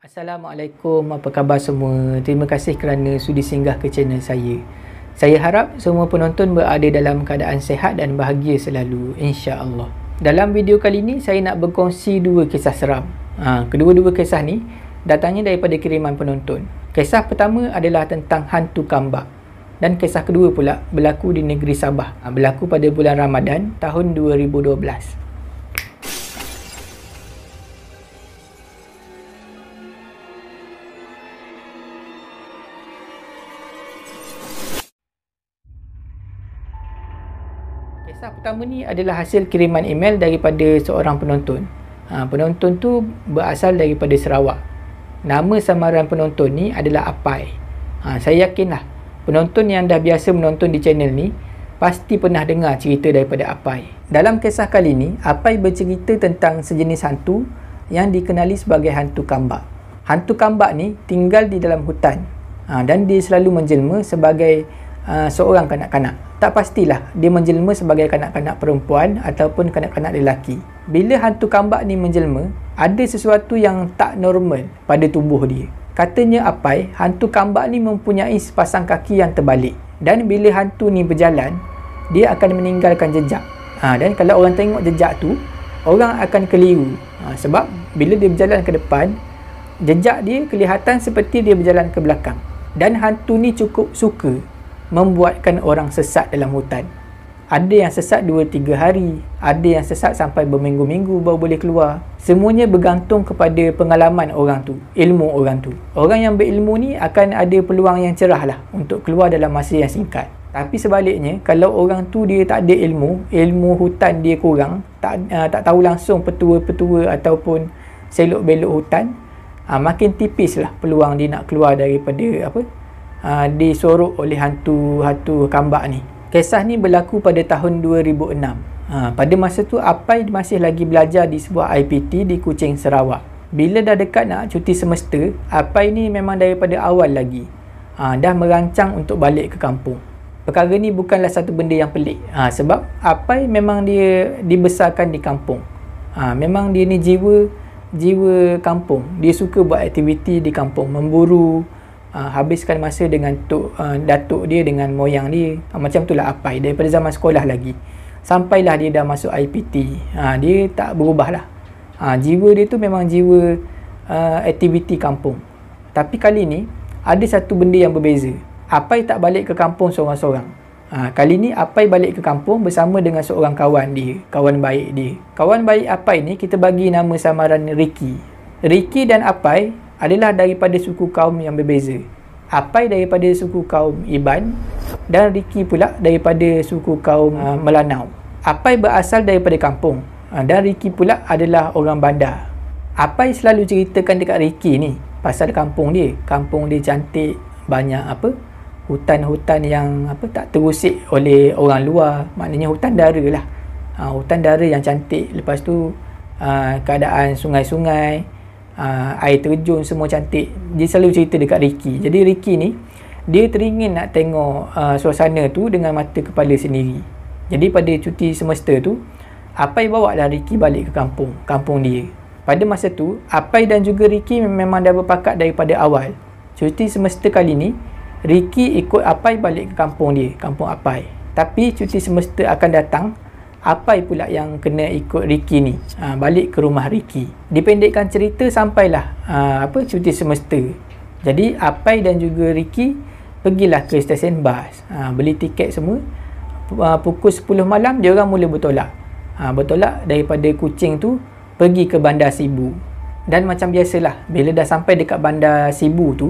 Assalamualaikum, apa khabar semua? Terima kasih kerana sudi singgah ke channel saya. Saya harap semua penonton berada dalam keadaan sihat dan bahagia selalu, insya-Allah. Dalam video kali ini saya nak berkongsi dua kisah seram. Kedua-dua kisah ni datangnya daripada kiriman penonton. Kisah pertama adalah tentang hantu kambak dan kisah kedua pula berlaku di negeri Sabah. Berlaku pada bulan Ramadan tahun 2012. Kisah pertama ni adalah hasil kiriman email daripada seorang penonton. Penonton tu berasal daripada Sarawak. Nama samaran penonton ni adalah Apai. Saya yakinlah penonton yang dah biasa menonton di channel ni pasti pernah dengar cerita daripada Apai. Dalam kisah kali ni, Apai bercerita tentang sejenis hantu yang dikenali sebagai hantu kambak. Hantu kambak ni tinggal di dalam hutan dan dia selalu menjelma sebagai seorang kanak-kanak. Tak pastilah dia menjelma sebagai kanak-kanak perempuan ataupun kanak-kanak lelaki. Bila hantu kambak ni menjelma, ada sesuatu yang tak normal pada tubuh dia. Katanya Apai, hantu kambak ni mempunyai sepasang kaki yang terbalik. Dan bila hantu ni berjalan, dia akan meninggalkan jejak. Dan kalau orang tengok jejak tu, orang akan keliru. Sebab bila dia berjalan ke depan, jejak dia kelihatan seperti dia berjalan ke belakang. Dan hantu ni cukup suka membuatkan orang sesat dalam hutan. Ada yang sesat 2-3 hari, ada yang sesat sampai berminggu-minggu baru boleh keluar. Semuanya bergantung kepada pengalaman orang tu, ilmu orang tu. Orang yang berilmu ni akan ada peluang yang cerah lah untuk keluar dalam masa yang singkat. Tapi sebaliknya, kalau orang tu dia tak ada ilmu hutan dia kurang, tak tahu langsung petua-petua ataupun selok-belok hutan, makin tipis lah peluang dia nak keluar daripada disorok oleh hantu kambak ni. Kisah ni berlaku pada tahun 2006. Pada masa tu Apai masih lagi belajar di sebuah IPT di Kuching, Sarawak. Bila dah dekat nak cuti semester, Apai ni memang daripada awal lagi dah merancang untuk balik ke kampung. Perkara ni bukanlah satu benda yang pelik, sebab Apai memang dia dibesarkan di kampung. Memang dia ni jiwa kampung. Dia suka buat aktiviti di kampung, memburu, habiskan masa dengan datuk dia, dengan moyang dia. Macam itulah Apai daripada zaman sekolah lagi. Sampailah dia dah masuk IPT, dia tak berubah lah. Jiwa dia tu memang jiwa aktiviti kampung. Tapi kali ni ada satu benda yang berbeza. Apai tak balik ke kampung seorang-seorang. Kali ni Apai balik ke kampung bersama dengan seorang kawan dia, kawan baik dia. Kawan baik Apai ni kita bagi nama samaran Ricky. Ricky dan Apai adalah daripada suku kaum yang berbeza. Apai daripada suku kaum Iban dan Ricky pula daripada suku kaum Melanau. Apai berasal daripada kampung dan Ricky pula adalah orang bandar. Apai selalu ceritakan dekat Ricky ni pasal kampung dia. Kampung dia cantik, banyak hutan-hutan yang tak terusik oleh orang luar. Maknanya hutan dara lah. Hutan dara yang cantik. Lepas tu keadaan sungai-sungai, air terjun semua cantik. Dia selalu cerita dekat Ricky. Jadi Ricky ni dia teringin nak tengok suasana tu dengan mata kepala sendiri. Jadi pada cuti semester tu, Apai bawa lah Ricky balik ke kampung dia. Pada masa tu Apai dan juga Ricky memang dah berpakat daripada awal. Cuti semester kali ni Ricky ikut Apai balik ke kampung dia, kampung Apai. Tapi cuti semester akan datang, Apai pula yang kena ikut Ricky ni balik ke rumah Ricky. Dipendekkan cerita sampailah cuti semester. Jadi Apai dan juga Ricky pergilah ke stesen bas, beli tiket semua. Pukul 10 malam dia orang mula bertolak. Bertolak daripada Kuching tu pergi ke Bandar Sibu. Dan macam biasalah, bila dah sampai dekat Bandar Sibu tu,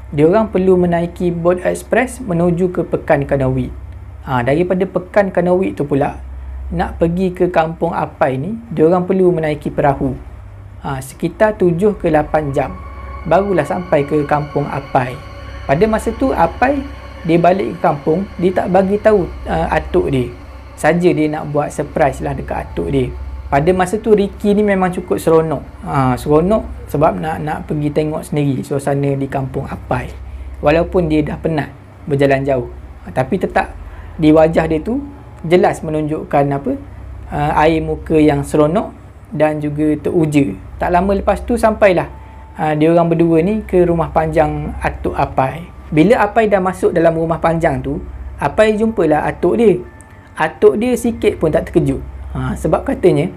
dia orang perlu menaiki bot ekspres menuju ke Pekan Kanawit. Daripada Pekan Kanawit tu pula nak pergi ke kampung Apai ni, dia orang perlu menaiki perahu. Sekitar 7 ke 8 jam barulah sampai ke kampung Apai. Pada masa tu Apai dia balik ke kampung, dia tak bagi tahu atuk dia. Saja dia nak buat surprise lah dekat atuk dia. Pada masa tu Ricky ni memang cukup seronok. Seronok sebab nak pergi tengok sendiri suasana di kampung Apai. Walaupun dia dah penat berjalan jauh, tapi tetap di wajah dia tu jelas menunjukkan air muka yang seronok dan juga teruja. Tak lama lepas tu sampailah dia orang berdua ni ke rumah panjang atuk Apai. Bila Apai dah masuk dalam rumah panjang tu, Apai jumpalah atuk dia. Atuk dia sikit pun tak terkejut. Sebab katanya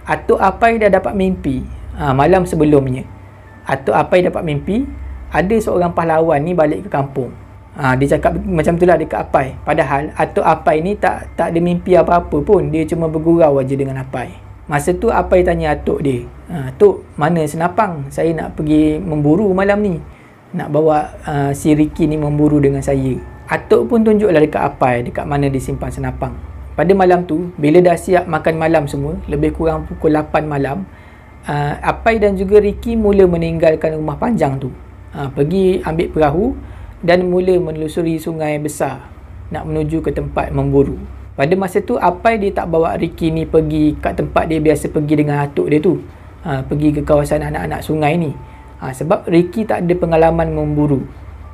atuk Apai dah dapat mimpi malam sebelumnya. Atuk Apai dapat mimpi ada seorang pahlawan ni balik ke kampung. Dia cakap macam tu lah dekat Apai. Padahal atuk Apai ni tak ada mimpi apa-apa pun. Dia cuma bergurau aja dengan Apai. Masa tu Apai tanya atuk dia, "Tok, mana senapang? Saya nak pergi memburu malam ni. Nak bawa si Ricky ni memburu dengan saya." Atuk pun tunjuklah dekat Apai dekat mana dia simpan senapang. Pada malam tu, bila dah siap makan malam semua, lebih kurang pukul 8 malam, Apai dan juga Ricky mula meninggalkan rumah panjang tu. Pergi ambil perahu dan mula menelusuri sungai besar nak menuju ke tempat memburu. Pada masa tu Apai dia tak bawa Ricky ni pergi kat tempat dia biasa pergi dengan atuk dia tu, pergi ke kawasan anak-anak sungai ni, sebab Ricky tak ada pengalaman memburu.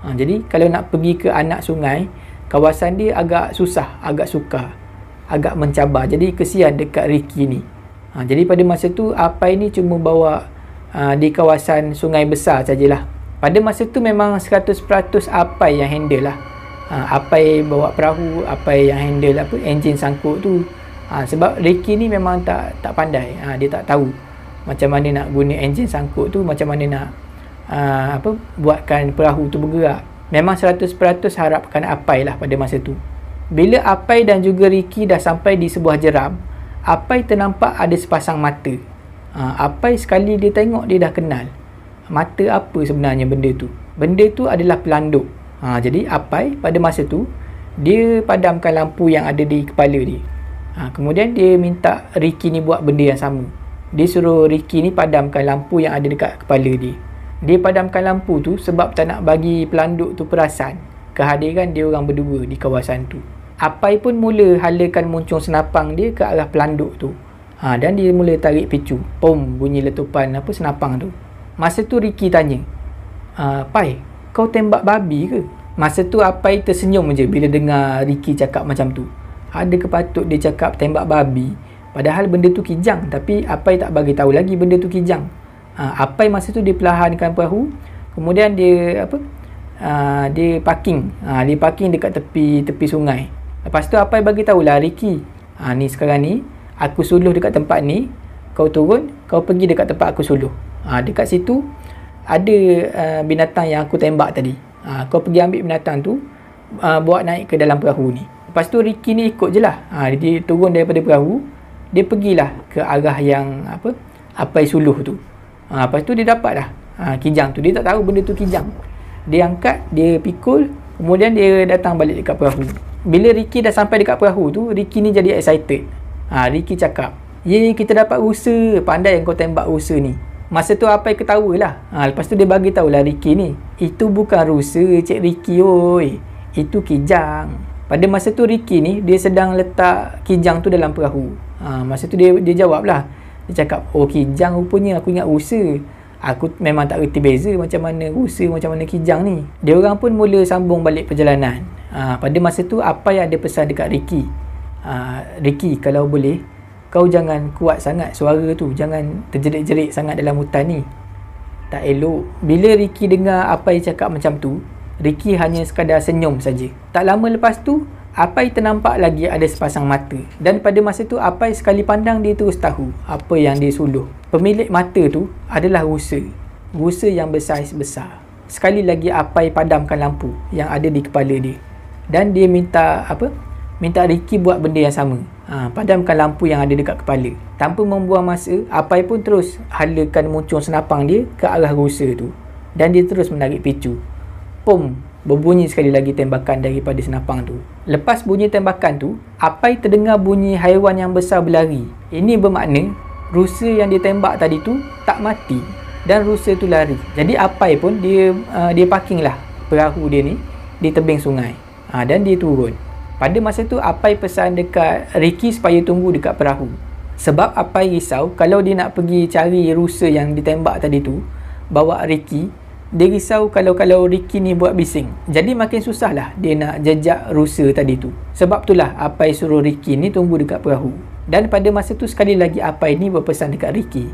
Jadi kalau nak pergi ke anak sungai, kawasan dia agak susah, agak sukar, agak mencabar. Jadi kesian dekat Ricky ni. Jadi pada masa tu Apai ni cuma bawa di kawasan sungai besar sajalah. Pada masa tu memang 100% Apai yang handle lah. Apai bawa perahu, Apai yang handle enjin sangkut tu. Sebab Ricky ni memang tak pandai. Dia tak tahu macam mana nak guna enjin sangkut tu, macam mana nak buatkan perahu tu bergerak. Memang 100% harapkan Apai lah pada masa tu. Bila Apai dan juga Ricky dah sampai di sebuah jeram, Apai ternampak ada sepasang mata. Apai sekali dia tengok, dia dah kenal. Mata apa sebenarnya benda tu? Benda tu adalah pelanduk. Jadi Apai pada masa tu dia padamkan lampu yang ada di kepala dia. Kemudian dia minta Ricky ni buat benda yang sama. Dia suruh Ricky ni padamkan lampu yang ada dekat kepala dia. Dia padamkan lampu tu sebab tak nak bagi pelanduk tu perasan kehadiran dia orang berdua di kawasan tu. Apai pun mula halakan muncung senapang dia ke arah pelanduk tu. Dan dia mula tarik picu. Pom, bunyi letupan senapang tu. Masa tu Ricky tanya, "Pai, kau tembak babi ke?" Masa tu Apai tersenyum je bila dengar Ricky cakap macam tu. Adakah patut dia cakap tembak babi? Padahal benda tu kijang, tapi Apai tak bagi tahu lagi benda tu kijang. Apai masa tu dia perlahankan perahu, kemudian dia dia parking. Dia parking dekat tepi sungai. Lepas tu Apai bagi tahulah Ricky, ni sekarang ni aku suluh dekat tempat ni, kau turun, kau pergi dekat tempat aku suluh. Dekat situ ada binatang yang aku tembak tadi. Kau pergi ambil binatang tu, bawa naik ke dalam perahu ni. Lepas tu Ricky ni ikut je lah. Dia turun daripada perahu, dia pergilah ke arah yang Apai suluh tu. Lepas tu dia dapat dah kijang tu. Dia tak tahu benda tu kijang. Dia angkat, dia pikul, kemudian dia datang balik dekat perahu. Bila Ricky dah sampai dekat perahu tu, Ricky ni jadi excited. Ricky cakap, "Ye, kita dapat rusa. Pandai yang kau tembak rusa ni." Masa tu Apai ketawa lah. Lepas tu dia bagi tahulah Ricky ni, "Itu bukan rusa, Cik Ricky oi. Itu kijang." Pada masa tu Ricky ni dia sedang letak kijang tu dalam perahu. Masa tu dia jawab lah. Dia cakap, "Oh, kijang rupanya, aku ingat rusa. Aku memang tak reti beza macam mana rusa, macam mana kijang ni." Dia orang pun mula sambung balik perjalanan. Pada masa tu Apai ada pesan dekat Ricky. "Ricky, kalau boleh kau jangan kuat sangat suara tu, jangan terjerit-jerit sangat dalam hutan ni. Tak elok." Bila Ricky dengar Apai cakap macam tu, Ricky hanya sekadar senyum saja. Tak lama lepas tu, Apai ternampak lagi ada sepasang mata. Dan pada masa tu Apai sekali pandang dia terus tahu apa yang dia suluh. Pemilik mata tu adalah rusa. Rusa yang bersaiz besar. Sekali lagi Apai padamkan lampu yang ada di kepala dia. Dan dia minta Ricky buat benda yang sama. Padamkan lampu yang ada dekat kepala. Tanpa membuang masa, Apai pun terus halakan muncung senapang dia ke arah rusa tu. Dan dia terus menarik picu. Pom, berbunyi sekali lagi tembakan daripada senapang tu. Lepas bunyi tembakan tu, Apai terdengar bunyi haiwan yang besar berlari. Ini bermakna rusa yang dia tembak tadi tu tak mati dan rusa tu lari. Jadi Apai pun dia parking lah perahu dia ni di tebing sungai. Dan dia turun. Pada masa tu Apai pesan dekat Ricky supaya tunggu dekat perahu. Sebab Apai risau kalau dia nak pergi cari rusa yang ditembak tadi tu, bawa Ricky, dia risau kalau Ricky ni buat bising. Jadi makin susah lah dia nak jejak rusa tadi tu. Sebab itulah Apai suruh Ricky ni tunggu dekat perahu. Dan pada masa tu sekali lagi Apai ni berpesan dekat Ricky,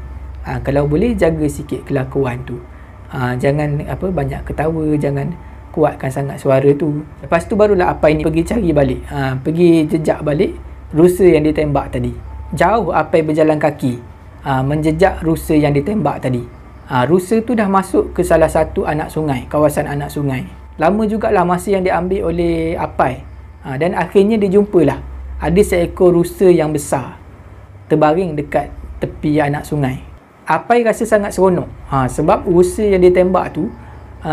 kalau boleh jaga sikit kelakuan tu. Jangan banyak ketawa, jangan kuatkan sangat suara tu. Lepas tu barulah Apai ni pergi cari balik, pergi jejak balik rusa yang ditembak tadi. Jauh Apai berjalan kaki menjejak rusa yang ditembak tadi. Rusa tu dah masuk ke salah satu anak sungai, kawasan anak sungai. Lama jugalah masa yang diambil oleh Apai, dan akhirnya dia jumpalah ada seekor rusa yang besar terbaring dekat tepi anak sungai. Apai rasa sangat seronok sebab rusa yang dia tembak tu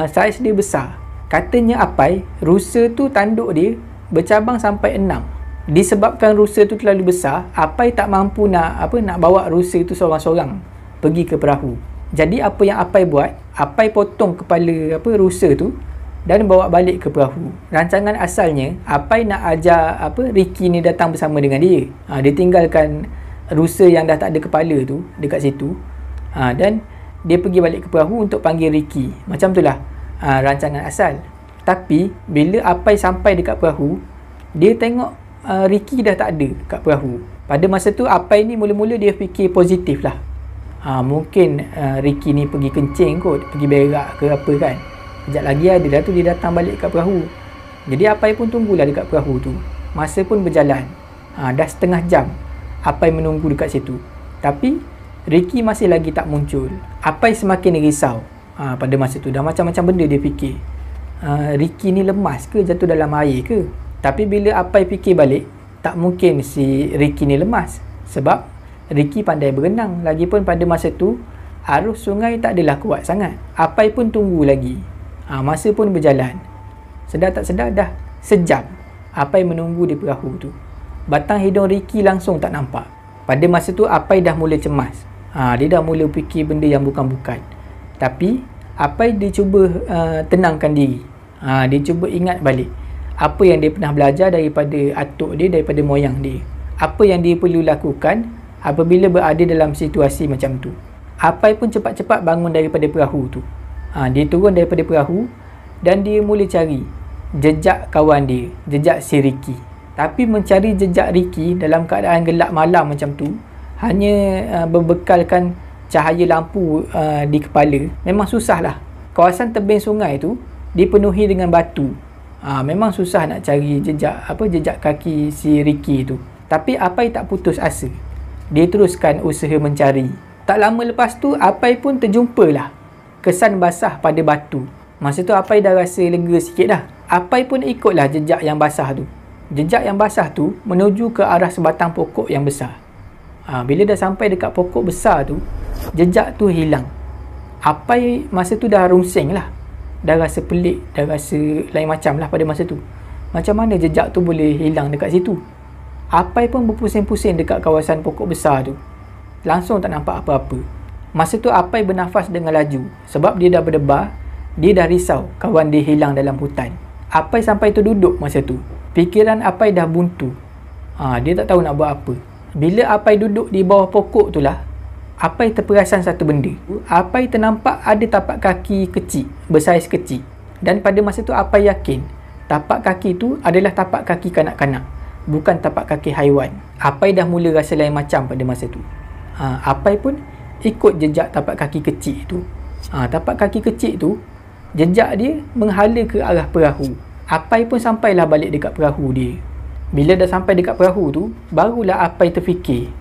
saiz dia besar. Katanya Apai, rusa tu tanduk dia bercabang sampai 6. Disebabkan rusa tu terlalu besar, Apai tak mampu nak bawa rusa tu seorang-seorang pergi ke perahu. Jadi apa yang Apai buat, Apai potong kepala rusa tu dan bawa balik ke perahu. Rancangan asalnya Apai nak ajar Ricky ni datang bersama dengan dia. Dia tinggalkan rusa yang dah tak ada kepala tu dekat situ, dan dia pergi balik ke perahu untuk panggil Ricky. Macam itulah rancangan asal. Tapi bila Apai sampai dekat perahu, dia tengok Ricky dah tak ada kat perahu. Pada masa tu Apai ni mula-mula dia fikir positif lah. Mungkin Ricky ni pergi kencing kot, pergi berak ke apa kan. Sekejap lagi ada dah tu dia datang balik kat perahu. Jadi Apai pun tunggulah dekat perahu tu. Masa pun berjalan, dah setengah jam Apai menunggu dekat situ. Tapi Ricky masih lagi tak muncul. Apai semakin risau. Pada masa tu dah macam-macam benda dia fikir. Ricky ni lemas ke, jatuh dalam air ke? Tapi bila Apai fikir balik, tak mungkin si Ricky ni lemas, sebab Ricky pandai berenang. Lagipun pada masa tu arus sungai tak adalah kuat sangat. Apai pun tunggu lagi. Masa pun berjalan. Sedar tak sedar dah sejam Apai menunggu di perahu tu. Batang hidung Ricky langsung tak nampak. Pada masa tu Apai dah mula cemas. Dia dah mula fikir benda yang bukan-bukan. Tapi Apai dia cuba tenangkan diri. Dia cuba ingat balik apa yang dia pernah belajar daripada atuk dia, daripada moyang dia. Apa yang dia perlu lakukan apabila berada dalam situasi macam tu. Apai pun cepat-cepat bangun daripada perahu tu. Dia turun daripada perahu dan dia mula cari jejak kawan dia, jejak si Ricky. Tapi mencari jejak Ricky dalam keadaan gelap malam macam tu, hanya berbekalkan cahaya lampu di kepala, memang susah lah. Kawasan tebing sungai tu dipenuhi dengan batu. Memang susah nak cari jejak kaki si Ricky tu. Tapi Apai tak putus asa. Dia teruskan usaha mencari. Tak lama lepas tu Apai pun terjumpalah kesan basah pada batu. Masa tu Apai dah rasa lega sikit dah. Apai pun ikutlah jejak yang basah tu. Jejak yang basah tu menuju ke arah sebatang pokok yang besar. Bila dah sampai dekat pokok besar tu, jejak tu hilang. Apai masa tu dah rungsing lah. Dah rasa pelik, dah rasa lain macam lah pada masa tu. Macam mana jejak tu boleh hilang dekat situ? Apai pun berpusing-pusing dekat kawasan pokok besar tu. Langsung tak nampak apa-apa. Masa tu Apai bernafas dengan laju. Sebab dia dah berdebar, dia dah risau kawan dia hilang dalam hutan. Apai sampai terduduk masa tu. Fikiran Apai dah buntu. Dia tak tahu nak buat apa. Bila Apai duduk di bawah pokok tu lah, Apai terperasan satu benda. Apai ternampak ada tapak kaki kecil, bersaiz kecil. Dan pada masa tu Apai yakin tapak kaki tu adalah tapak kaki kanak-kanak, bukan tapak kaki haiwan. Apai dah mula rasa lain macam pada masa tu. Apai pun ikut jejak tapak kaki kecil tu. Tapak kaki kecil tu, jejak dia menghala ke arah perahu. Apai pun sampailah balik dekat perahu dia. Bila dah sampai dekat perahu tu, barulah Apai terfikir,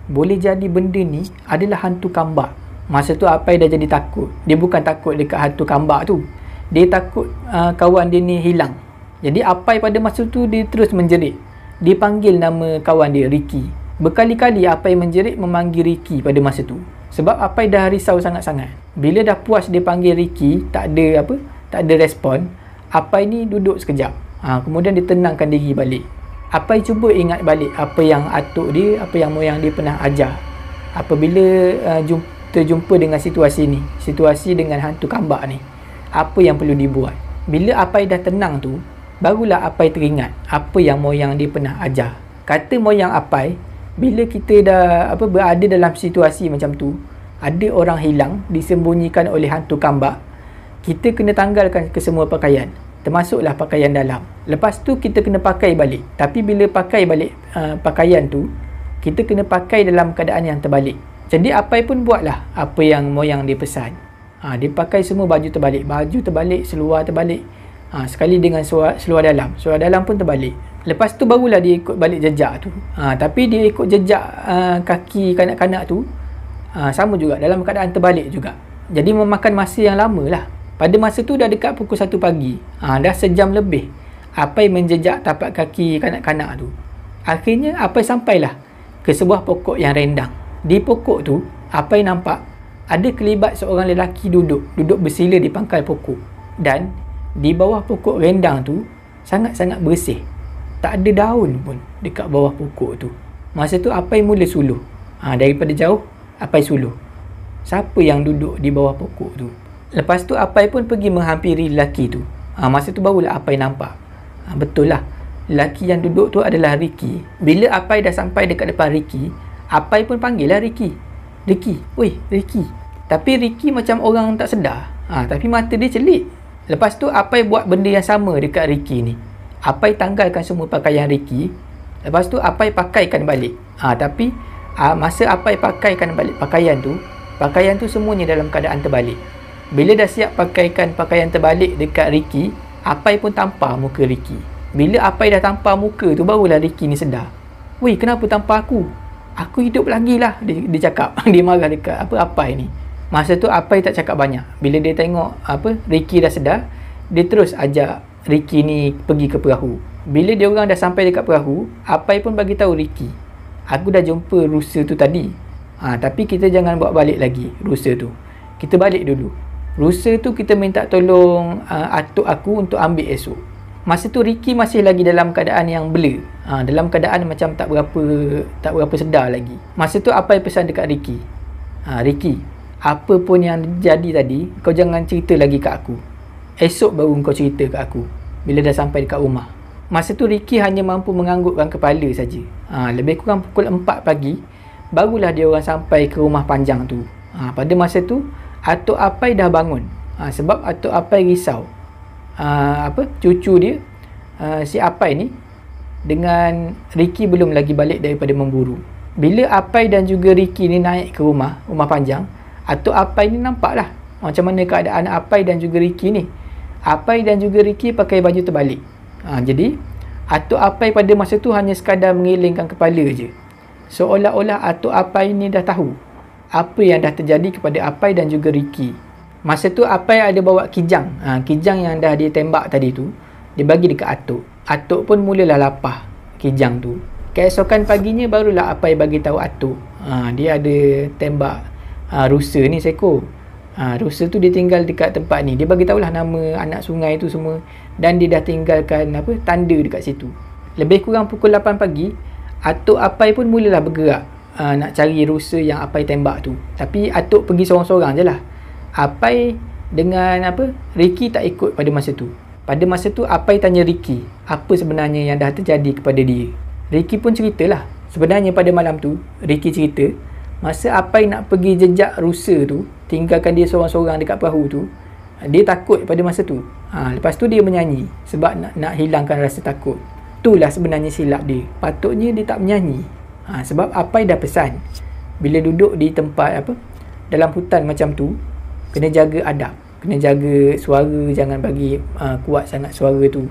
boleh jadi benda ni adalah hantu kambak. Masa tu Apai dah jadi takut. Dia bukan takut dekat hantu kambak tu, dia takut kawan dia ni hilang. Jadi Apai pada masa tu dia terus menjerit. Dia panggil nama kawan dia, Ricky. Berkali-kali Apai menjerit memanggil Ricky pada masa tu. Sebab Apai dah risau sangat-sangat. Bila dah puas dia panggil Ricky, tak ada respon, Apai ni duduk sekejap. Kemudian dia tenangkan diri balik. Apai cuba ingat balik apa yang atuk dia, apa yang moyang dia pernah ajar. Apabila terjumpa dengan situasi ni, situasi dengan hantu kambak ni, apa yang perlu dibuat. Bila Apai dah tenang tu, barulah Apai teringat apa yang moyang dia pernah ajar. Kata moyang Apai, bila kita dah berada dalam situasi macam tu, ada orang hilang disembunyikan oleh hantu kambak, kita kena tanggalkan kesemua pakaian, termasuklah pakaian dalam. Lepas tu kita kena pakai balik. Tapi bila pakai balik pakaian tu, kita kena pakai dalam keadaan yang terbalik. Jadi Apai pun buatlah apa yang moyang dia pesan. Dia pakai semua baju terbalik, seluar terbalik. Sekali dengan seluar dalam pun terbalik. Lepas tu barulah dia ikut balik jejak tu. Tapi dia ikut jejak kaki kanak-kanak tu sama juga, dalam keadaan terbalik juga. Jadi memakan masa yang lama lah. Pada masa tu dah dekat pukul 1 pagi. Dah sejam lebih Apai menjejak tapak kaki kanak-kanak tu. Akhirnya Apai sampailah ke sebuah pokok yang rendang. Di pokok tu Apai nampak ada kelibat seorang lelaki duduk bersila di pangkal pokok. Dan di bawah pokok rendang tu sangat-sangat bersih. Tak ada daun pun dekat bawah pokok tu. Masa tu Apai mula suluh. Daripada jauh Apai suluh, siapa yang duduk di bawah pokok tu. Lepas tu Apai pun pergi menghampiri lelaki tu. Masa tu barulah Apai nampak, betul lah, lelaki yang duduk tu adalah Ricky. Bila Apai dah sampai dekat depan Ricky, Apai pun panggil lah Ricky. Weh Ricky. Tapi Ricky macam orang tak sedar. Tapi mata dia celik. Lepas tu Apai buat benda yang sama dekat Ricky ni. Apai tanggalkan semua pakaian Ricky. Lepas tu Apai pakaikan balik. Tapi masa Apai pakaikan balik pakaian tu semuanya dalam keadaan terbalik. Bila dah siap pakaikan pakaian terbalik dekat Ricky, Apai pun tampar muka Ricky. Bila Apai dah tampar muka tu, barulah Ricky ni sedar. Weh, kenapa tampar aku? Aku hidup lagi lah, dia cakap. Dia marah dekat Apai ni. Masa tu Apai tak cakap banyak. Bila dia tengok Ricky dah sedar, dia terus ajak Ricky ni pergi ke perahu. Bila dia orang dah sampai dekat perahu, Apai pun bagi tahu Ricky, aku dah jumpa rusa tu tadi. Tapi kita jangan bawa balik lagi rusa tu. Kita balik dulu. Rusa tu kita minta tolong atuk aku untuk ambil esok. Masa tu Ricky masih lagi dalam keadaan yang blur. Dalam keadaan macam tak berapa sedar lagi. Masa tu Apai pesan dekat Ricky, Ricky, apa pun yang jadi tadi, kau jangan cerita lagi kat aku. Esok baru kau cerita kat aku bila dah sampai dekat rumah. Masa tu Ricky hanya mampu menganggukkan kepala saja. Lebih kurang pukul 4 pagi barulah dia orang sampai ke rumah panjang tu. Pada masa tu atuk Apai dah bangun. Sebab atuk Apai risau. Cucu dia si Apai ni dengan Ricky belum lagi balik daripada memburu. Bila Apai dan juga Ricky ni naik ke rumah panjang, atuk Apai ni nampaklah macam mana keadaan Apai dan juga Ricky ni. Apai dan juga Ricky pakai baju terbalik. Jadi atuk Apai pada masa tu hanya sekadar mengelengkan kepala je. Seolah-olah atuk Apai ni dah tahu apa yang dah terjadi kepada Apai dan juga Ricky. Masa tu Apai ada bawa kijang. Kijang yang dah dia tembak tadi tu, dia bagi dekat atuk. Atuk pun mulalah lapah kijang tu. Keesokan paginya barulah Apai bagi tahu atuk, dia ada tembak rusa ni seekor. Rusa tu dia tinggal dekat tempat ni. Dia bagi tahulah nama anak sungai tu semua. Dan dia dah tinggalkan tanda dekat situ. Lebih kurang pukul 8 pagi, atuk Apai pun mulalah bergerak nak cari rusa yang Apai tembak tu. Tapi atuk pergi sorang-sorang je lah. Apai dengan Ricky tak ikut pada masa tu. Pada masa tu Apai tanya Ricky apa sebenarnya yang dah terjadi kepada dia. Ricky pun ceritalah. Sebenarnya pada malam tu Ricky cerita, masa Apai nak pergi jejak rusa tu, tinggalkan dia seorang-seorang dekat perahu tu, dia takut pada masa tu. Lepas tu dia menyanyi sebab nak hilangkan rasa takut. Itulah sebenarnya silap dia. Patutnya dia tak menyanyi. Sebab Apai dah pesan, bila duduk di tempat dalam hutan macam tu, kena jaga adab, kena jaga suara, jangan bagi kuat sangat suara tu.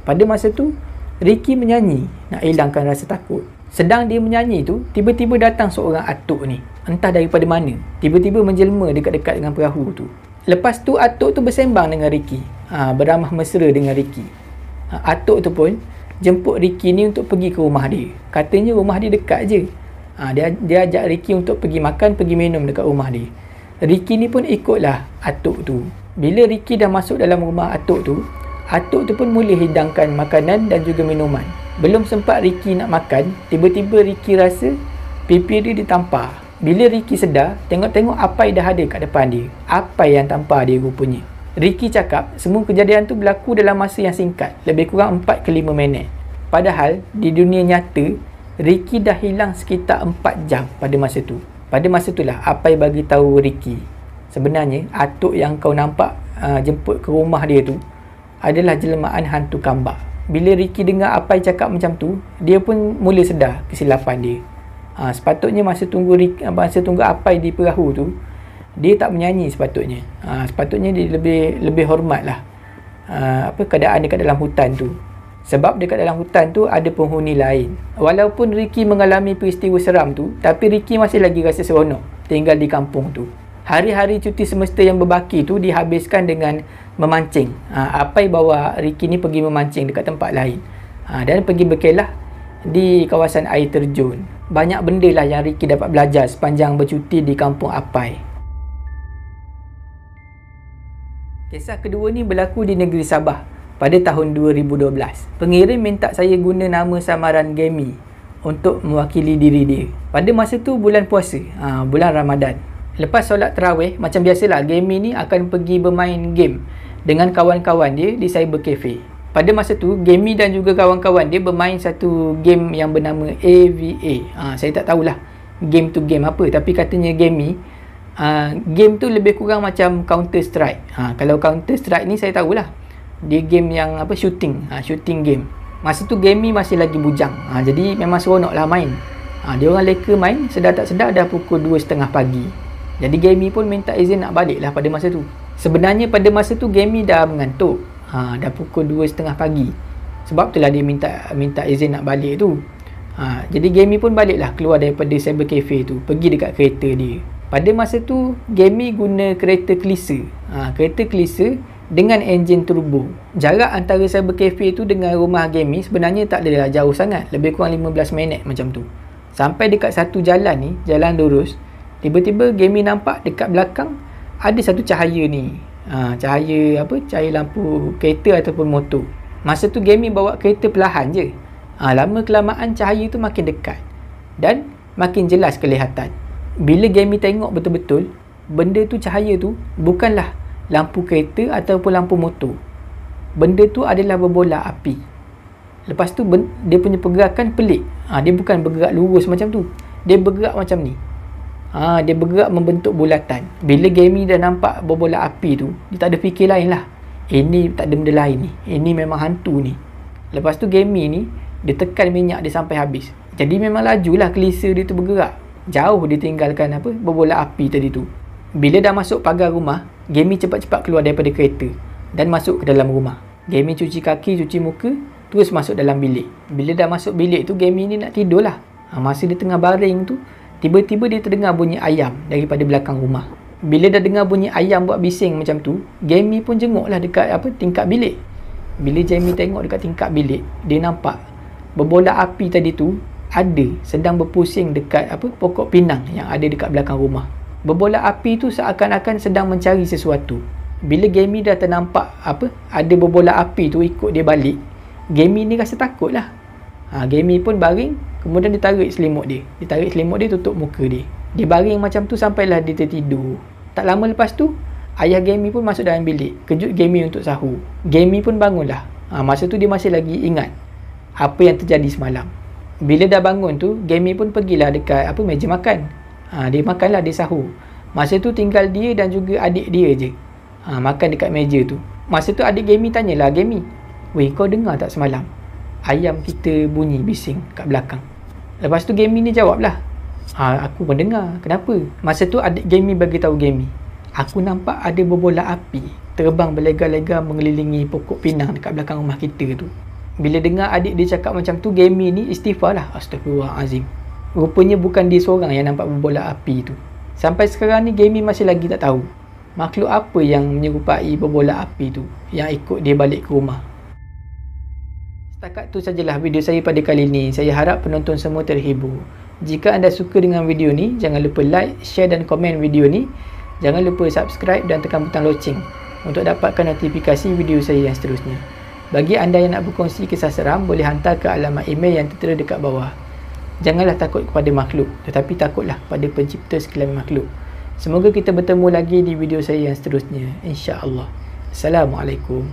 Pada masa tu Ricky menyanyi nak hilangkan rasa takut. Sedang dia menyanyi tu, tiba-tiba datang seorang atuk ni, entah daripada mana, tiba-tiba menjelma dekat-dekat dengan perahu tu. Lepas tu atuk tu bersembang dengan Ricky, beramah mesra dengan Ricky. Atuk tu pun jemput Ricky ni untuk pergi ke rumah dia. Katanya rumah dia dekat je. Dia ajak Ricky untuk pergi makan, pergi minum dekat rumah dia. Ricky ni pun ikutlah atuk tu. Bila Ricky dah masuk dalam rumah atuk tu pun mula hidangkan makanan dan juga minuman. Belum sempat Ricky nak makan, tiba-tiba Ricky rasa pipi dia ditampar. Bila Ricky sedar, tengok-tengok Apai dah ada kat depan dia. Apai yang tampar dia rupanya. Ricky cakap semua kejadian tu berlaku dalam masa yang singkat, lebih kurang 4 ke 5 minit. Padahal di dunia nyata, Ricky dah hilang sekitar 4 jam pada masa tu. Pada masa itulah Apai bagi tahu Ricky, sebenarnya atuk yang kau nampak jemput ke rumah dia tu adalah jelmaan hantu kambak. Bila Ricky dengar Apai cakap macam tu, dia pun mula sedar kesilapan dia. Sepatutnya masa tunggu Apai di perahu tu, Dia tak menyanyi sepatutnya. Sepatutnya dia lebih hormatlah keadaan dekat dalam hutan tu. Sebab dekat dalam hutan tu ada penghuni lain. Walaupun Ricky mengalami peristiwa seram tu, tapi Ricky masih lagi rasa seronok tinggal di kampung tu. Hari-hari cuti semesta yang berbaki tu dihabiskan dengan memancing. Apai bawa Ricky ni pergi memancing dekat tempat lain. Dan pergi berkelah di kawasan air terjun. Banyak benda lah yang Ricky dapat belajar sepanjang bercuti di kampung Apai. Kisah kedua ni berlaku di negeri Sabah pada tahun 2012. Pengirim minta saya guna nama samaran Gamey untuk mewakili diri dia. Pada masa tu bulan puasa, bulan Ramadan. Lepas solat tarawih, macam biasalah Gamey ni akan pergi bermain game dengan kawan-kawan dia di cyber cafe. Pada masa tu, Gamey dan juga kawan-kawan dia bermain satu game yang bernama AVA. Saya tak tahulah game tu game apa, tapi katanya Gamey game tu lebih kurang macam Counter Strike. Kalau Counter Strike ni saya tahulah, dia game yang shooting game. Masa tu Gamey masih lagi bujang. Jadi memang seronok lah main. Dia orang leka main, sedar tak sedar dah pukul 2.30 pagi. Jadi Gamey pun minta izin nak balik lah pada masa tu. Sebenarnya pada masa tu Gamey dah mengantuk. Dah pukul 2.30 pagi. Sebab itulah dia minta izin nak balik tu. Jadi Gamey pun balik lah keluar daripada cyber cafe tu, pergi dekat kereta dia. Pada masa tu Gamey guna kereta klisa. Kereta klisa dengan enjin turbo. Jarak antara cyber cafe tu dengan rumah Gamey sebenarnya tak adalah jauh sangat, lebih kurang 15 minit macam tu. Sampai dekat satu jalan ni, jalan lurus, tiba-tiba Gamey nampak dekat belakang ada satu cahaya ni. Cahaya lampu kereta ataupun motor. Masa tu Gamey bawa kereta perlahan je. Lama kelamaan cahaya tu makin dekat dan makin jelas kelihatan. Bila Gamey tengok betul-betul, benda tu, cahaya tu bukanlah lampu kereta ataupun lampu motor. Benda tu adalah berbola api. Lepas tu dia punya pergerakan pelik. Dia bukan bergerak lurus macam tu. Dia bergerak macam ni. Dia bergerak membentuk bulatan. Bila Gamey dah nampak berbola api tu, dia tak ada fikir lain lah. Ini tak ada benda lain ni. Ini memang hantu ni. Lepas tu Gamey ni, dia tekan minyak dia sampai habis. Jadi memang lajulah kelisa dia tu bergerak. Jauh dia tinggalkan berbola api tadi tu. Bila dah masuk pagar rumah, Gamey cepat-cepat keluar daripada kereta dan masuk ke dalam rumah. Gamey cuci kaki, cuci muka, terus masuk dalam bilik. Bila dah masuk bilik tu, Gamey ni nak tidur lah. Masa dia tengah baring tu, tiba-tiba dia terdengar bunyi ayam daripada belakang rumah. Bila dah dengar bunyi ayam buat bising macam tu, Gamey pun jenguk lah dekat tingkap bilik. Bila Gamey tengok dekat tingkap bilik, dia nampak berbola api tadi tu sedang berpusing dekat pokok pinang yang ada dekat belakang rumah. Berbola api tu seakan-akan sedang mencari sesuatu. Bila Gamey dah ternampak ada berbola api tu ikut dia balik, Gamey ni rasa takut lah. Gamey pun baring, kemudian dia tarik selimut dia. Dia tarik selimut dia, tutup muka dia. Dia baring macam tu sampailah dia tertidur. Tak lama lepas tu, ayah Gamey pun masuk dalam bilik, kejut Gamey untuk sahur. Gamey pun bangunlah. Masa tu dia masih lagi ingat apa yang terjadi semalam. Bila dah bangun tu, Gamey pun pergilah dekat meja makan. Dia makanlah, dia sahur. Masa tu tinggal dia dan juga adik dia je makan dekat meja tu. Masa tu adik Gamey tanyalah Gamey, "Weh, kau dengar tak semalam ayam kita bunyi bising kat belakang?" Lepas tu Gamey ni jawablah, "Aku pun dengar. Kenapa?" Masa tu adik Gamey bagi tahu Gamey, "Aku nampak ada berbola api terbang berlega-lega mengelilingi pokok pinang dekat belakang rumah kita tu." Bila dengar adik dia cakap macam tu, Gamey ni istighfar lah. Astagfirullahalazim. Rupanya bukan dia seorang yang nampak berbola api tu. Sampai sekarang ni Gamey masih lagi tak tahu makhluk apa yang menyerupai berbola api tu yang ikut dia balik ke rumah. Setakat tu sajalah video saya pada kali ini. Saya harap penonton semua terhibur. Jika anda suka dengan video ni, jangan lupa like, share dan komen video ni. Jangan lupa subscribe dan tekan butang loceng untuk dapatkan notifikasi video saya yang seterusnya. Bagi anda yang nak berkongsi kisah seram, boleh hantar ke alamat email yang tertera dekat bawah. Janganlah takut kepada makhluk, tetapi takutlah pada pencipta sekalian makhluk. Semoga kita bertemu lagi di video saya yang seterusnya, insya-Allah. Assalamualaikum.